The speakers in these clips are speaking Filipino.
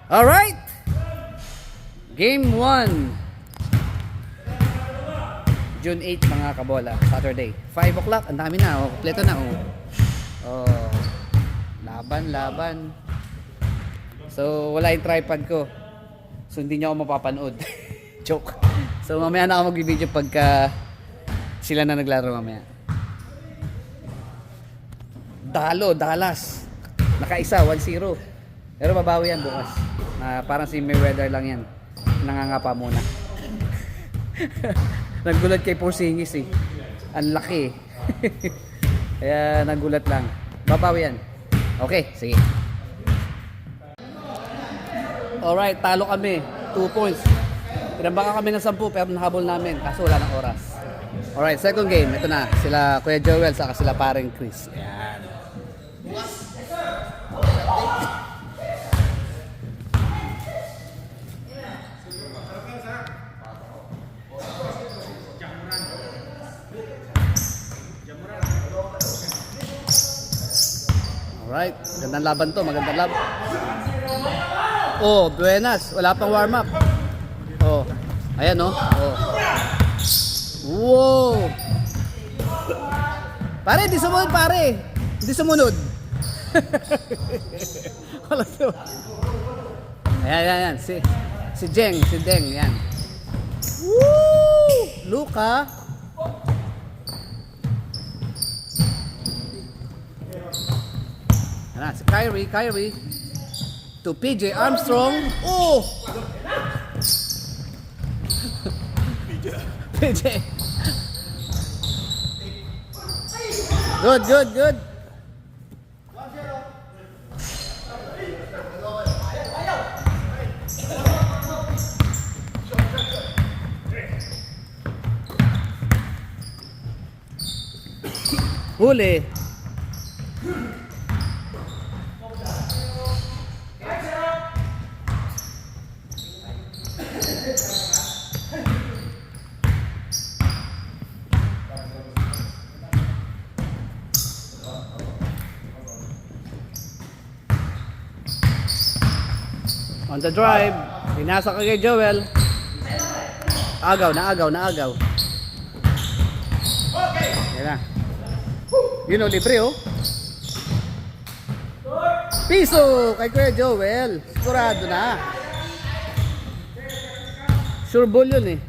Alright! Game 1. June 8 mga kabola, Saturday. 5 o'clock, ang dami na. Oh, kompleto na. Oh. Laban. So, wala yung tripod ko. So, hindi niya ako mapapanood. Joke. So, mamaya na ako mag-video pagka sila na naglaro mamaya. Dallas. Nakaisa, 1-0. Pero babawi yan bukas. Parang si Mayweather lang yan. Nangangapa muna. Nagulat kay Porzingis eh. Ang laki. Kaya nagulat lang. Babawi yan. Okay, sige. Alright, talo kami. 2 points. Pinambakan kami ng 10 pero nahabol namin. Kaso wala ng oras. Alright, second game. Ito na. Sila Kuya Joel saka sila paring Chris. Ayan. Alright, gandang laban to, magandang laban. Oh, buenas, wala pang warm up. Oh, ayan oh. Wow. Pare, di sumunod pare. Di sumunod. Wala to. Ayan. Si Deng, yan. Woo! Luka. Ayan, si Kyrie. To PJ Armstrong. Oh! PJ. Good. Huli. On the drive, pinasa ka kay Joel. Agaw. Yan na. Yun o, libre oh. Piso kay Kuya Joel. Sigurado na. Sure ball yun eh.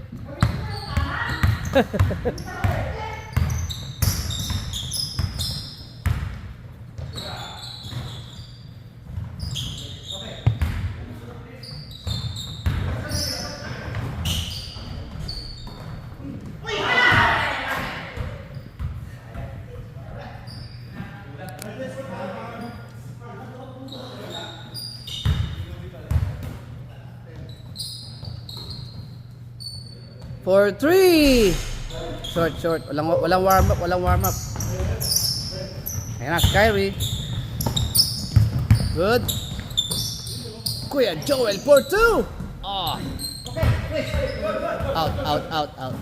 For 3. Short. Walang warm up. Ayan na, Kyrie. Good. Kuya Joel for 2. Oh. Out.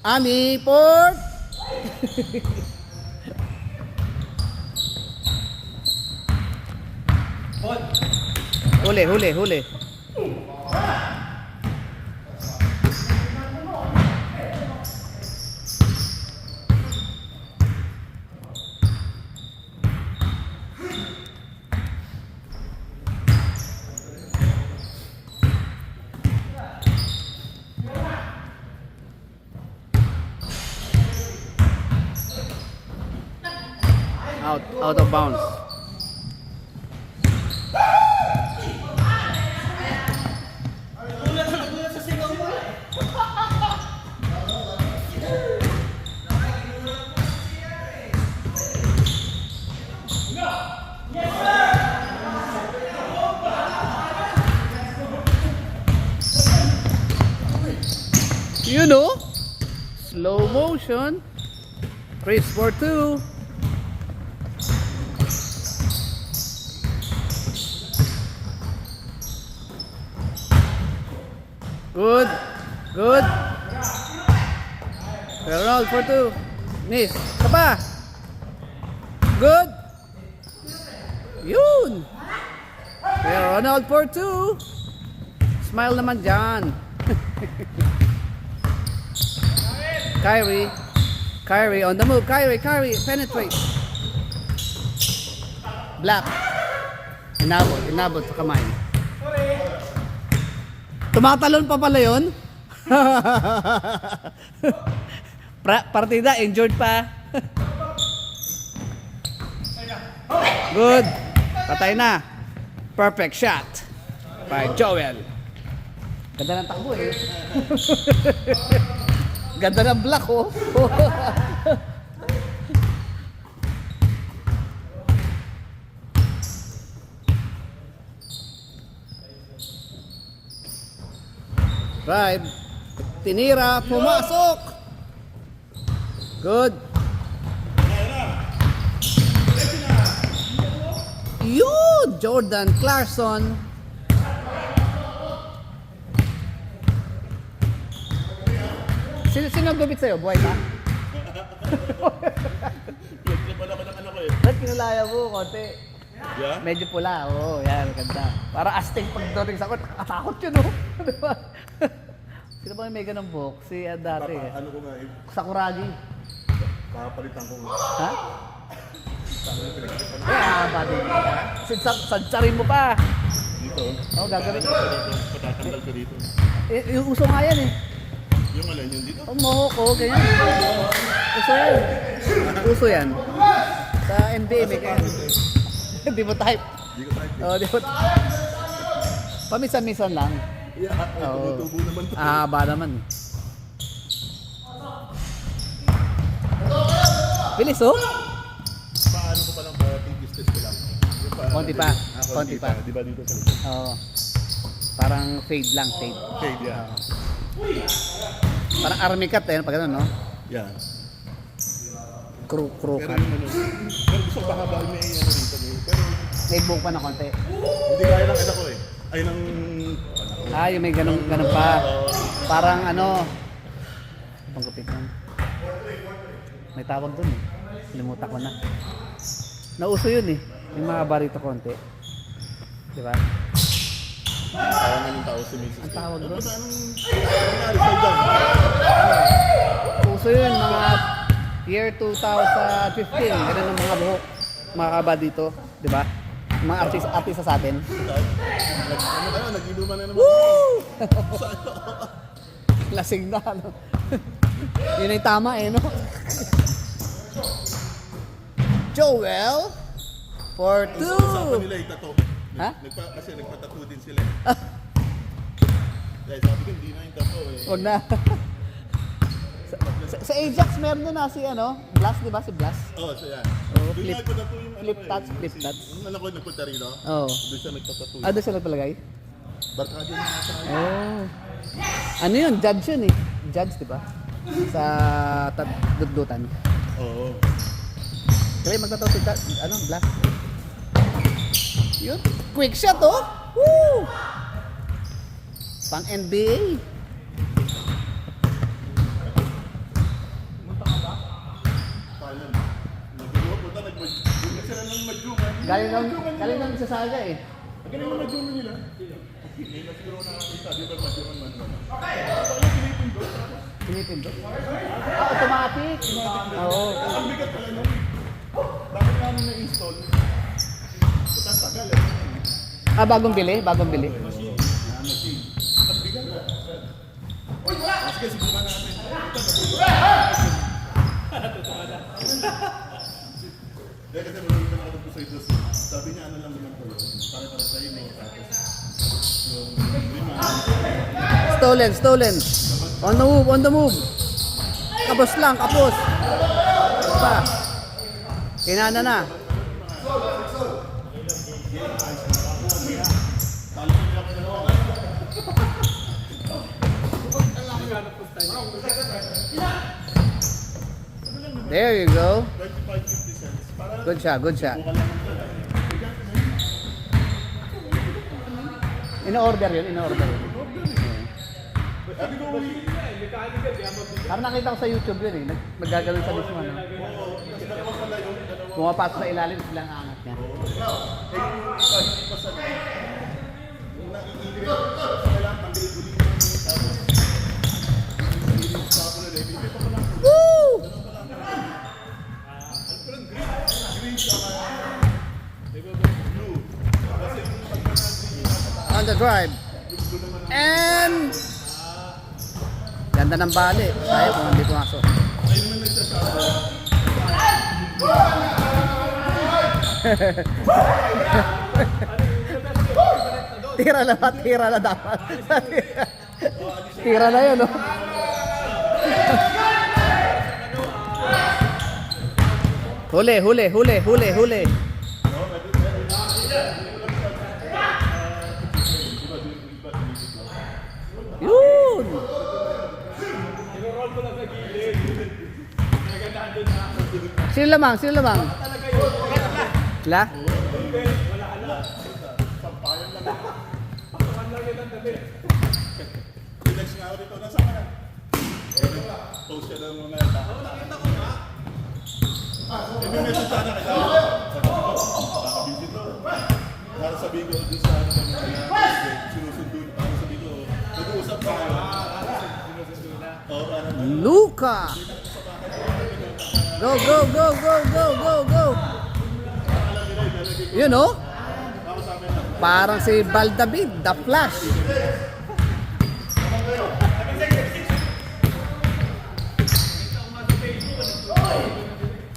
Ami for Huli. Out of bounds. You know, slow motion. Chris for 2. Good. Ronald for 2. Miss. Isa pa. Good. Yun. Ronald for 2. Smile naman dyan. Kyrie on the move. Kyrie, penetrate. Black. Inabot sa kamay. Tumatalon pa pala yun. Partida, injured pa. Good. Patay na. Perfect shot by Joel. Ganda ng takbo eh. Ganda ng block oh. Drive. Tinira, pumasok. Good. Yun! Jordan Clarkson. Sino gumit sa'yo? Buhay ka? Naglaban ako ng anak ko eh. Ba't kinulaya mo konti? Yeah? Medyo pula. Oo, yan. Ganda. Para astig pag doring sa court. Katakot yun, oh. Diba? Sino ba yung may ganang buhok? Si dati eh. Ano ko nga eh. Sakuragi. Papalitan ko nga. Ha? Yeah, buddy. Sadsarin mo pa. Dito. Oo, gagawin. Patatanggal ko dito. Yung uso nga yan eh. Yung alin yun dito? Ang mohok ko, ganyan. Uso yan. Uso yan. Sa NBA may kaya. Hindi mo type. Hindi ko type. Oo, di mo Pamisan-misan lang. Yeah, Oo. tumutubo naman to. Ba naman. Bilis oh. Paano ko palang tigis-test ko lang? Yung Konti pa. Konti pa. Di ba dito sa likod? Oo. Parang fade lang, fade. Okay, yeah. Parang army cut eh, pag ano, no? Yeah. Crew Pero cut. yung ano, pero gusto ko bahaba may ano dito. Pero May buhok pa na konti. hindi kaya ng anak ko eh. Ay ng... Yung may ganun pa. Parang ano, panggupit lang. May tawag dun eh. Limutan ko na. Nauso yun eh. Yung mga barito konti. Di ba? Tawanan ng tao si Mrs. Ang tawag doon? Tapos anong nangyari sa dyan? Uso yun, mga year 2015. Ganun ang mga buhok. Mga kaba dito. Di ba? Mga artista sa atin. Nag-inuman na naman. Woo! Lasing na, no? Yun ay tama eh, no? Joel for Ang usapan 2. nila yung tattoo. Ha? Kasi nagpa-tattoo din sila eh. Dahil sabi ko, hindi na yung tattoo eh. Huwag na. sa Ajax meron doon na si ano, Blast, di ba? Si Blast. Oo, so yan. Oo, Doon flip- nga nagpa-tattoo yung flip ko eh. tats, flip tats. Yung anak ko nagpunta rito. Oo. Doon siya nagpa-tattoo. Doon sila palagay? Barkada yung mga tayo. Oh. Ano yun? Judge yun eh. Judge, di ba? Sa duddutan. Oo. Kaya magtataw si ano, Blast. Yun. Quick shot, oh! Woo! Pang NBA. Talon. Naguluwa po ta, nag-doon sila ng madyungan. Galing lang sa saga eh. Galing ng madyungan nila. Hindi na siguro nakakita. Di ba madyungan man? So, yung pinipindot. Pinipindot. Automatic. Oo. Ang bigat pala nun. Bakit namin na-install? Ba't tagal eh? Bagong bili? Bagong bili. Machine. Ang bigat. Sige, subukan natin. Dahil kasi marunong ka nakatagpo sa ito. Sabi niya, ano lang naman po yun. Para sa iyo, yung lima. Stolen. On the move. Kapos lang, kapos. Pa. Kinana na. There you go. 25-50 cents. Para Good shot, good shot. In-order yun, in-order yun. Sabi ko, Parang nakita ko sa YouTube yun eh. Naggaganon sa mismo, no? kasi dalawa pala yung dalawa. Pumapasok sa ilalim, silang angat niya. Eh, yung iba, hindi pa sa yung nakikigil, kailangan pang-guli tapos sa ako na rin, hindi pa pala. Woo! Green siya blue. Kasi yung pagka On the drive. And... Ganda ng bali. Sayang kung hindi pumasok. ay naman nagsasabi. Tira na ba? Tira na dapat. Tira na yun, no? Huli, huli, huli, huli, huli. Yun! Sino lamang? Sino lamang? Sila? Relax nga ako dito. Nasaan ka na? Post siya ng mga tao. Eh, may message sana kaya sabi ko, nakabisi to. Para sabihin ko doon sa ano kami sinusundo. Para sabihin ko, nag-uusap tayo. Oo, ano na. Luka! Go, go, go, go, go, go, go! Yun, no? Parang si Baldavid, The Flash.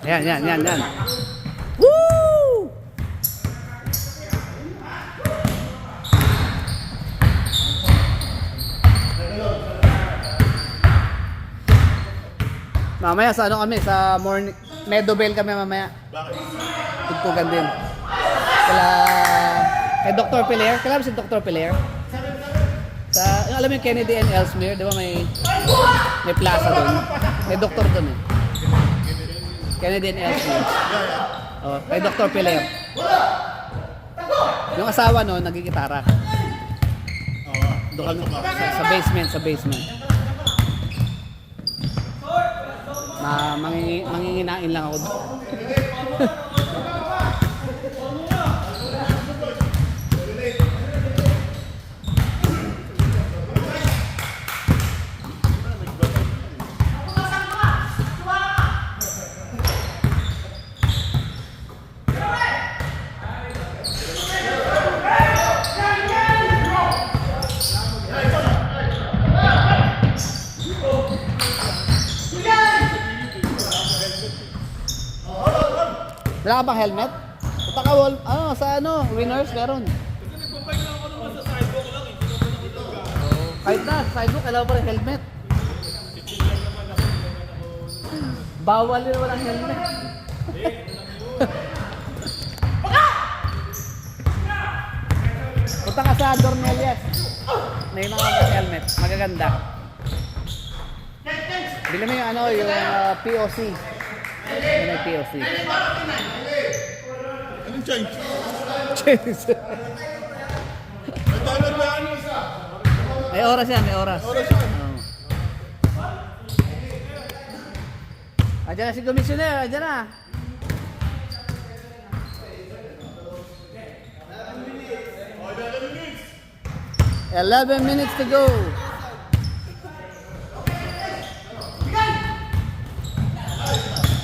Yan, yan, yan, yan. Woo! Mamaya sa ano kami, sa morning, Meadowvale kami mamaya. Bakit? Tugtugan din. Kay Dr. Pilar, kailan si Dr. Pilar? Sa, yung alam mo yung Kennedy and Ellesmere, di ba may plaza doon? May doktor doon eh. Kennedy and Ellesmere. Oh, kay Dr. Pilar. Yung asawa no, nagigitara. Oo. Doon kami sa basement, sa basement. Manginginain lang ako doon. Wala ka bang helmet? Punta ka wall, sa winners meron. Kahit na, sa sidewalk, kailangan pa rin helmet. Bawal yun walang helmet. Punta ka sa Dornelias. May mga helmet, magaganda. Bili mo yung yung POC. Yung POC. Anong change? Cheers. May timer ba ano? May oras yan, may oras. Oras yan. Andiyan na si Commissioner, andiyan na. Oh, 11 minutes to go.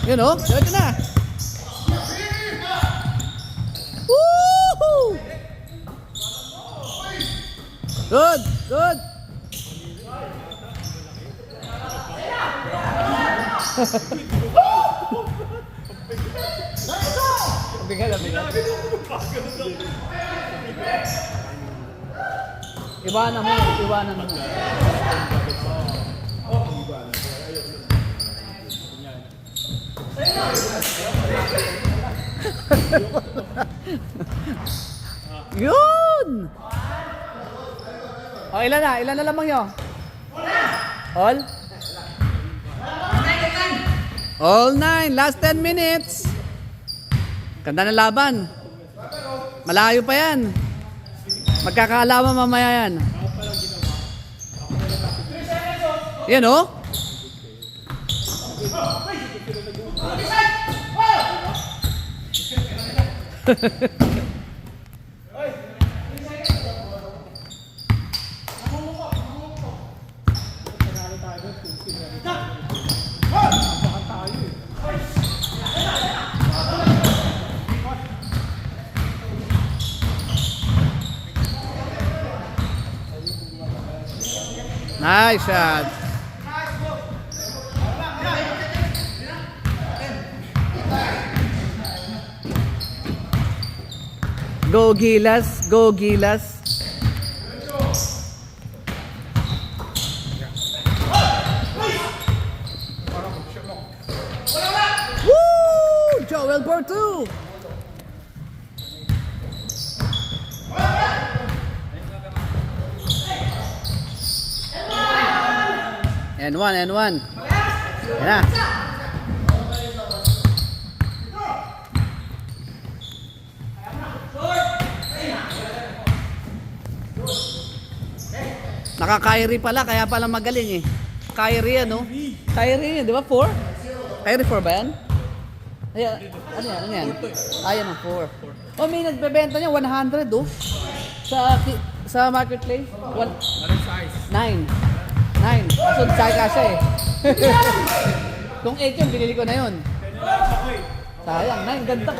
Yun o, diretso na. Woohoo! Good, good. Bigal na bigal. Iwanan mo, iwanan mo. Yun! O, ilan na? Ilan na lamang yun? All? All 9. Last 10 minutes. Ganda ng laban. Malayo pa yan. Magkakaalaman mamaya yan. Yan oh. Nice shot. Go Gilas, go Gilas. Woo! Joel Portu. And one. Yan na. Naka-Kyrie pala, kaya pala magaling eh. Kyrie ano? Kyrie yan, di ba? 4? Kyrie 4 ba yan? Ayan, ano yan? Ayan ang 4. Oh, may nagbebenta niya, 100 oh. Sa marketplace. Anong size? 9. So, siya eh. Kung 8 yun, binili ko na yun. Sayang, 9. Ganda,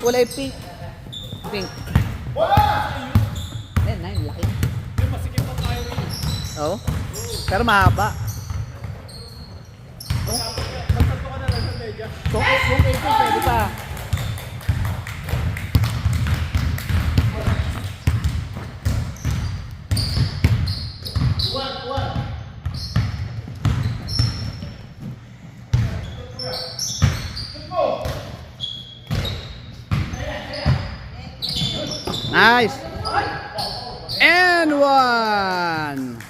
kulay pink. Pink. Ayan, 9. Laki. Masikip pa tayo rin. Oo. Pero mahaba. Magsalto ka na lang sa media. Kung 8 yun, pwede pa. Nice. And one.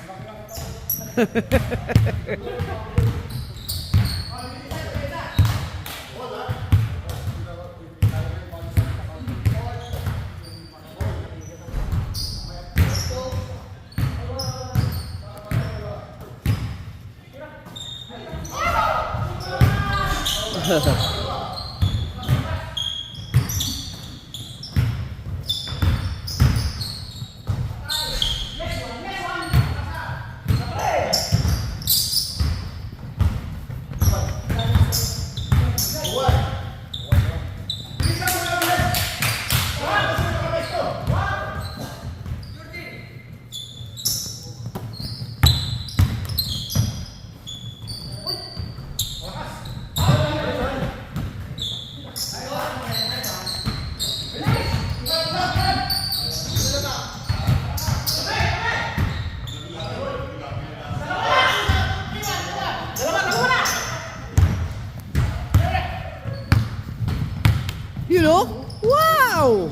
You know? Wow!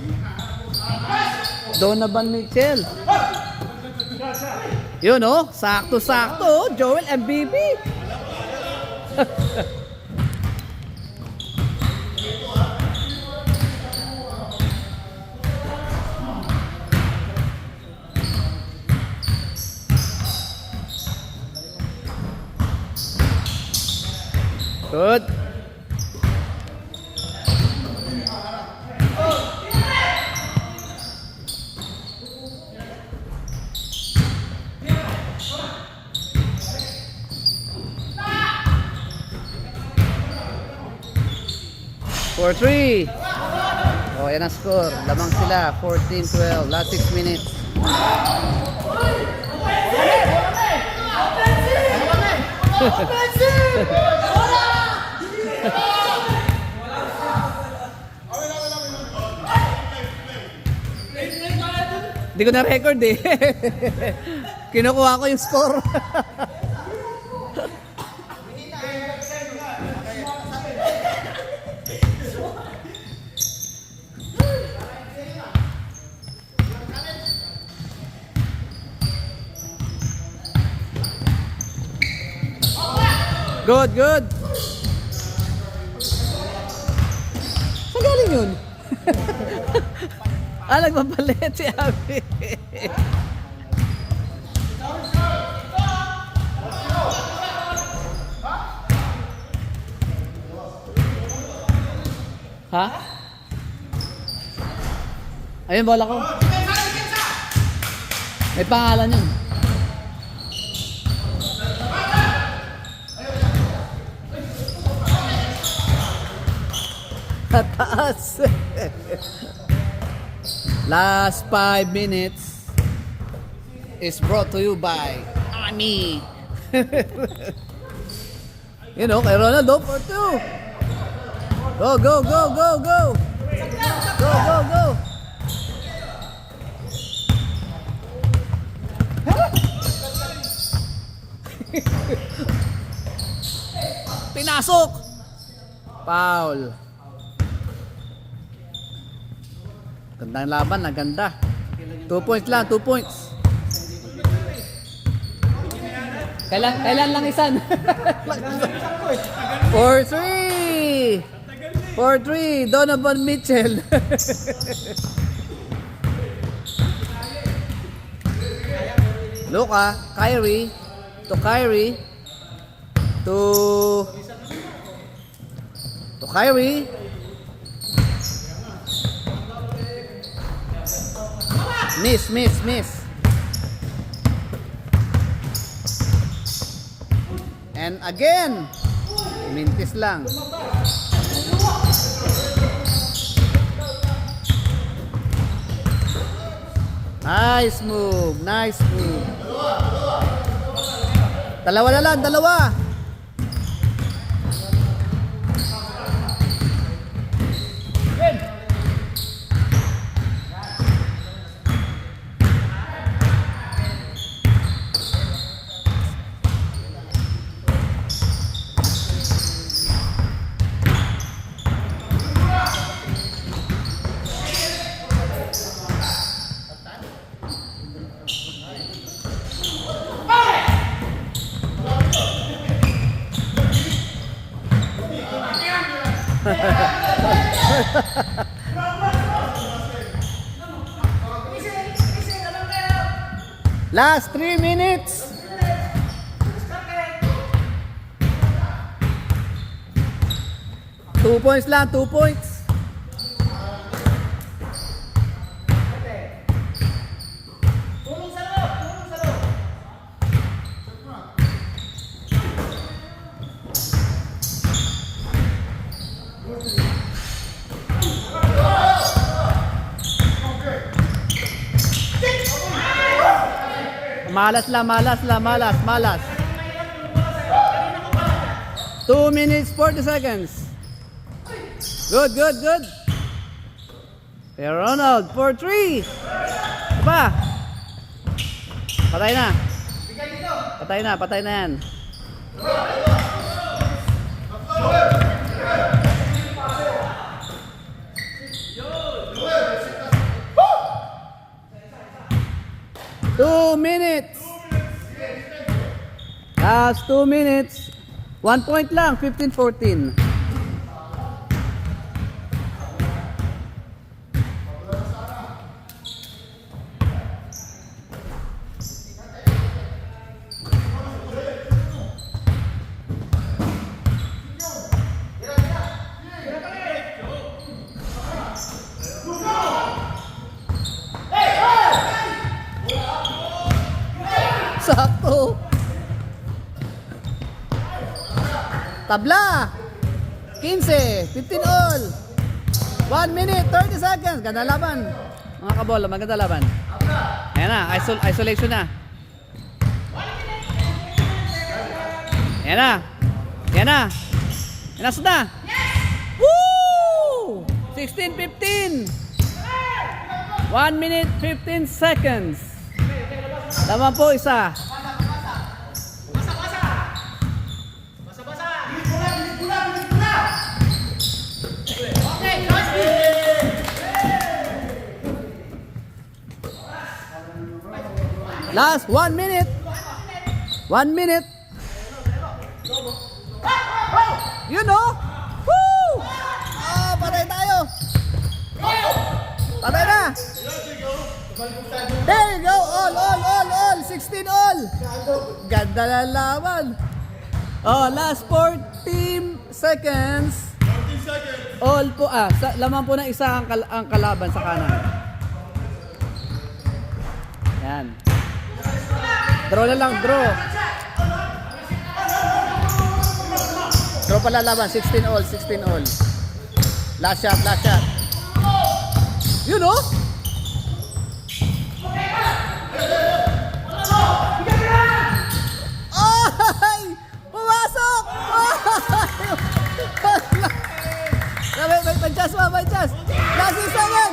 Donovan Mitchell. Yun oh, sakto-sakto. Joel MVP. Good. For 3. Oh, yan ang score. Lamang sila. 14-12. Last 6 minutes. Hindi ko na record eh. Kinukuha ko yung score. Good, good. Saan galing yun? Nagpapalit si Abby. Ha? Ayun, bola ko. May pangalan yun. Tataas. Last 5 minutes is brought to you by Ami. You know, kay Ronaldo for 2. Go, go, go, go, go. Go, go, go. Pinasok. Foul. Gandang laban, ganda. 2 points lang, 2 points. Kailan lang isan? 4-3. 4-3, Donovan Mitchell. Luka, Kyrie, to Kyrie, to Kyrie. Miss. And again, mintis lang. Nice move. Dalawa na lang, dalawa. Last 3 minutes. Two points lang, 2 points. Malas. 2 minutes, 40 seconds. Good. Hey Ronald, 4-3. Apa? Patay na yan. Two minutes. Last 2 minutes. 1 point lang, 15-14. Sakto. Tabla. 15, 15 all. 1 minute, 30 seconds. Ganda laban. Mga kabola, maganda laban. Ayan na, isolation na. Ayan na. Inasod na. Woo! 16-15. 1 minute, 15 seconds. Laban po isa. Last 1 minute. 1 minute. You know? Woo! Ah, patay tayo. Patay na. There you go. All. 16 all. Ganda na laban. Oh, last 14 seconds. All po laman po ng isa ang kalaban sa kanan. Yan. Draw na lang, draw. Draw pala laban, 16 all, 16 all. Last shot, last shot. You know? Ay! Pumasok! May chance pa, may chance. Last is seven.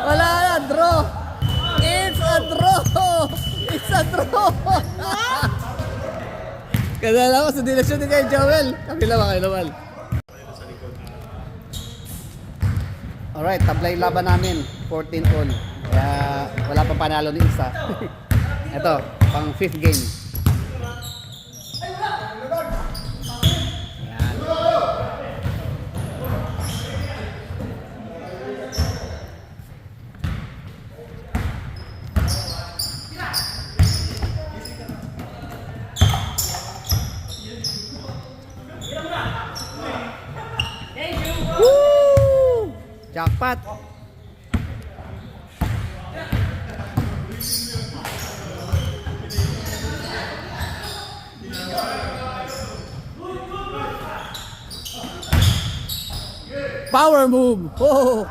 Wala na, draw. It's a draw. It's a draw. Kadala ko sa dilasyon ni kay Joel. Kapila ba kayo naman? Alright, tablay laban namin. 14 all. Kaya wala pang panalo ni isa. Ito, pang 5th game. Ayan. Woo! Jackpot! Power move! Oh!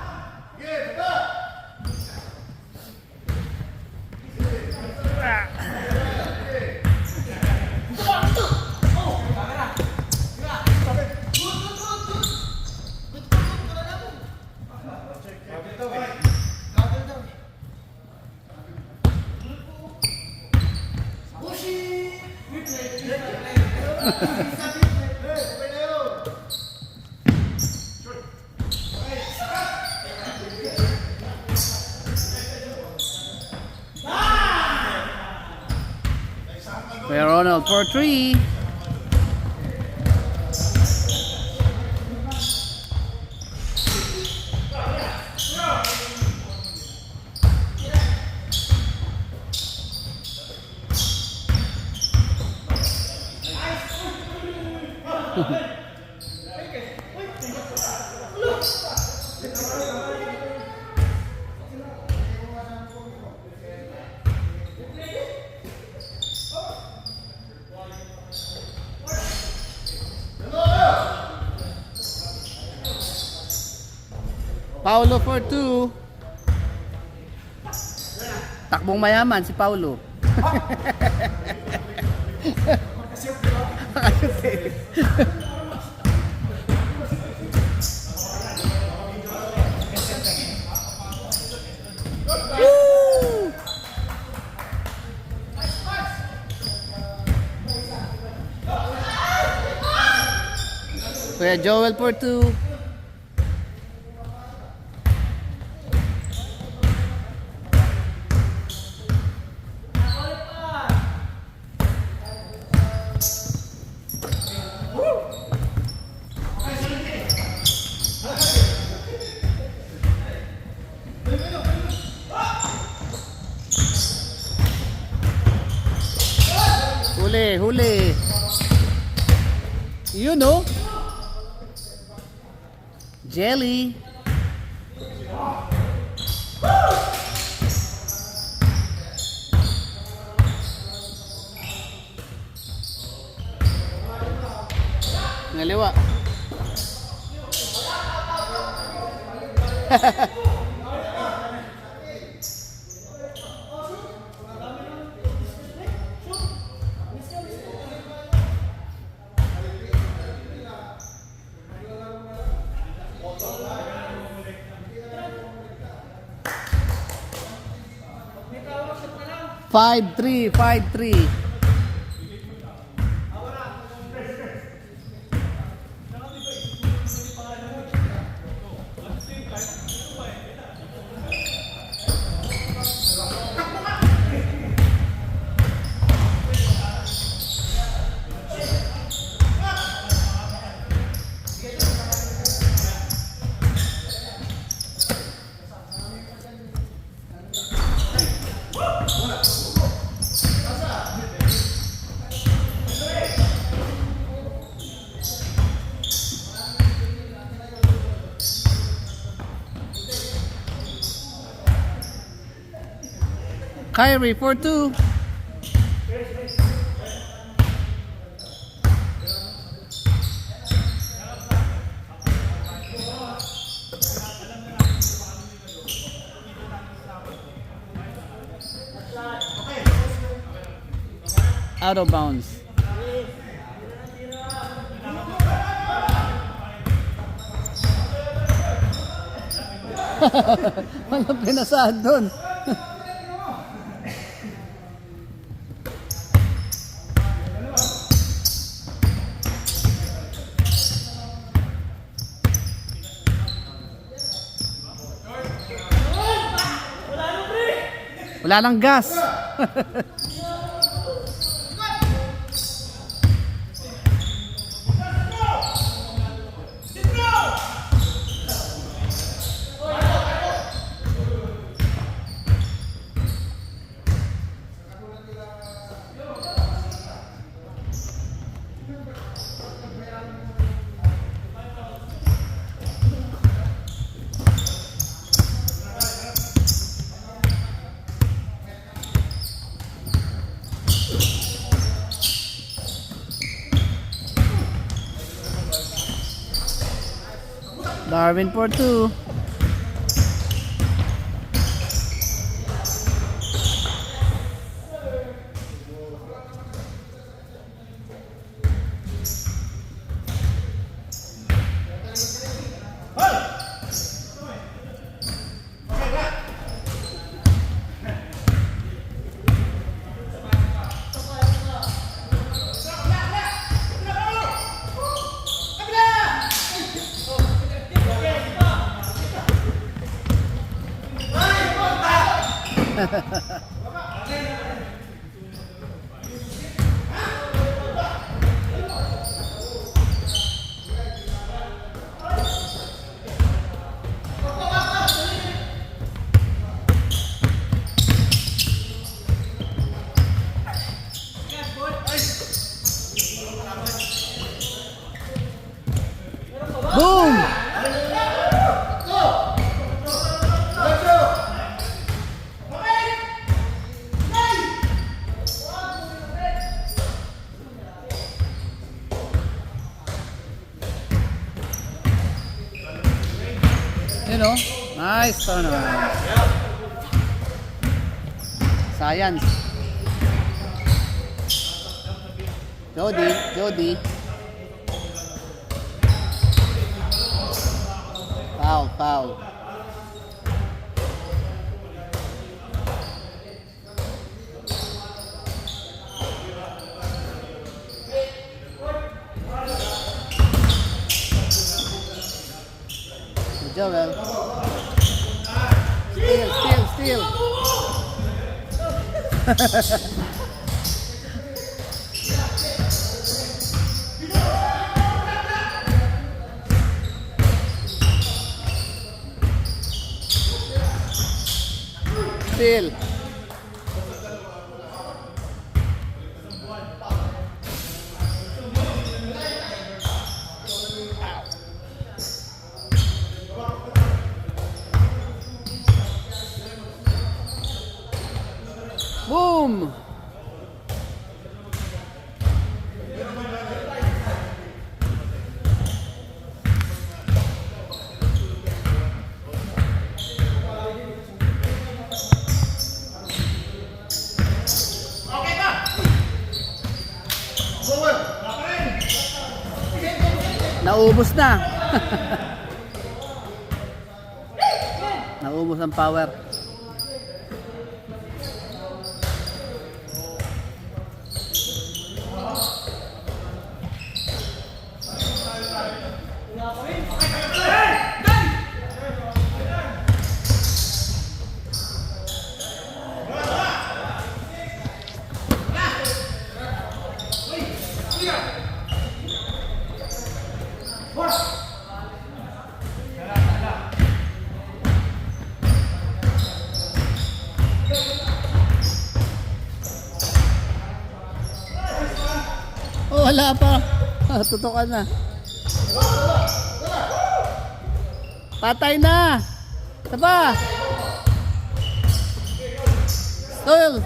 Kuya Ronald for 3. Paulo for 2. Takbong mayaman si Paulo. Woo! Kuya Joel for 2. Huli, huli. You know. Jelly. Ngaliwa. Five, three, 5-3. Kyrie for 2. Out of bounds. Walang pinasahan doon. Wala nang gas. Darwin for 2. Boom! You know, nice turnaround. Science. Jody. Foul. Good Joel. Steal. Steal. Boom! Naubos na. Naubos ang power. Oh, wala pa. Tutukan na. Patay na. Taba. Stol!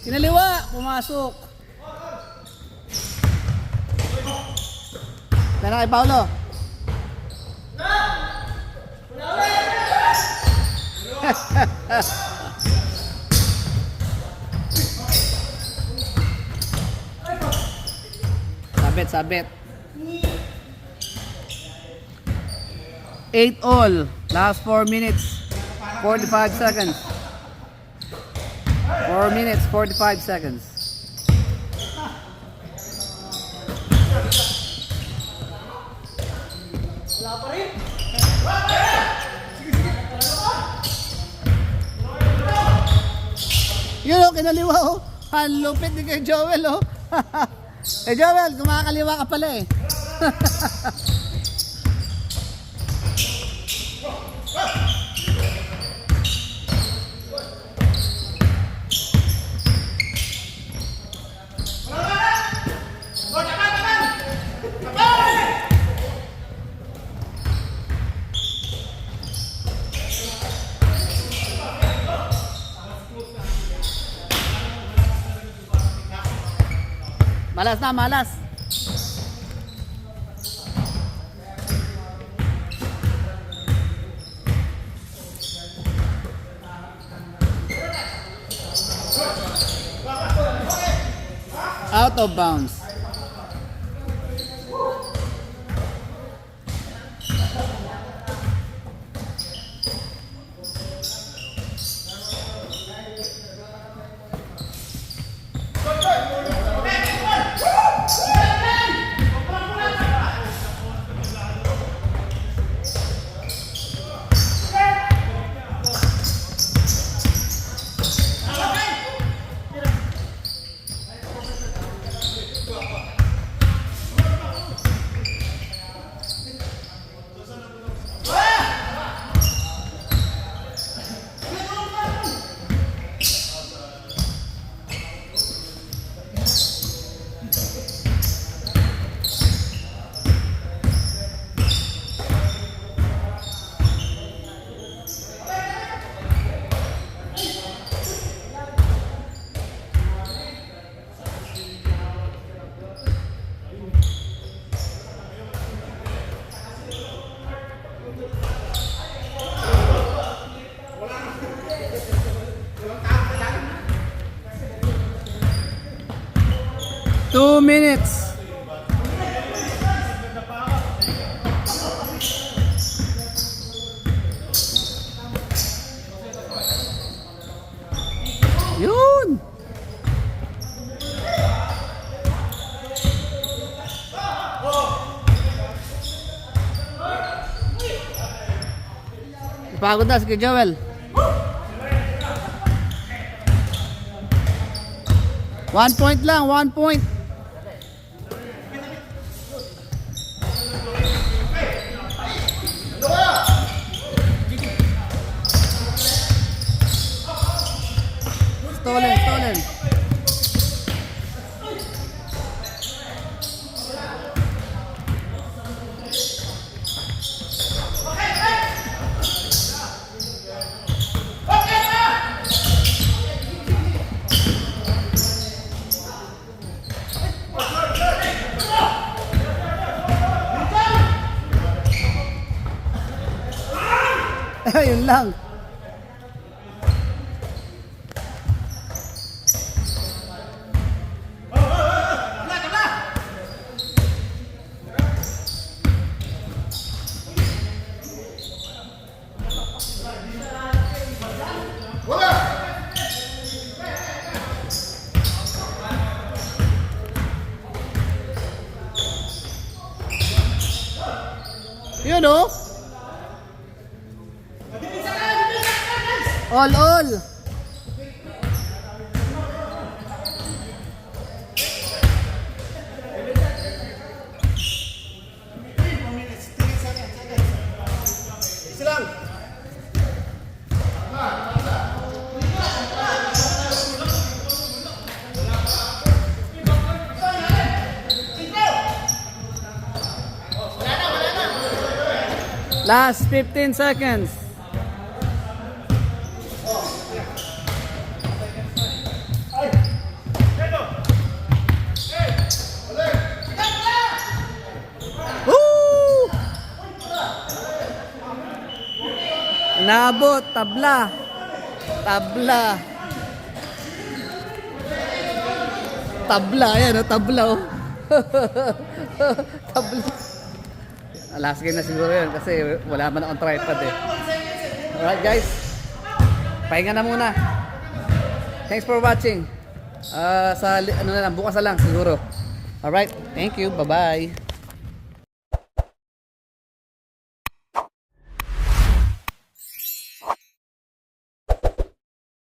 Kinaliwa! Pumasok! Tara kay Paolo. Sabit. 8 all. Last 4 minutes. 45 seconds. 4 minutes, 45 seconds. Yun o, kinaliwa o. Ang lupit ni kay Joel o. Eh Joel, kumakaliwa ka pala eh. Malas na, malas. Out of bounds. Two minutes. Yun. Pagod na si Joel. 1 point lang, 1 point. Stolen. Ayun lang. Yun o. All. Last 15 seconds. Nabot, tabla. Tabla. Tabla, ayan o, tabla o. Tabla. Last game na siguro yun kasi wala man akong tripod eh. Alright guys, pahinga na muna. Thanks for watching. Sa ano na lang, bukas na lang siguro. Alright, thank you, bye bye.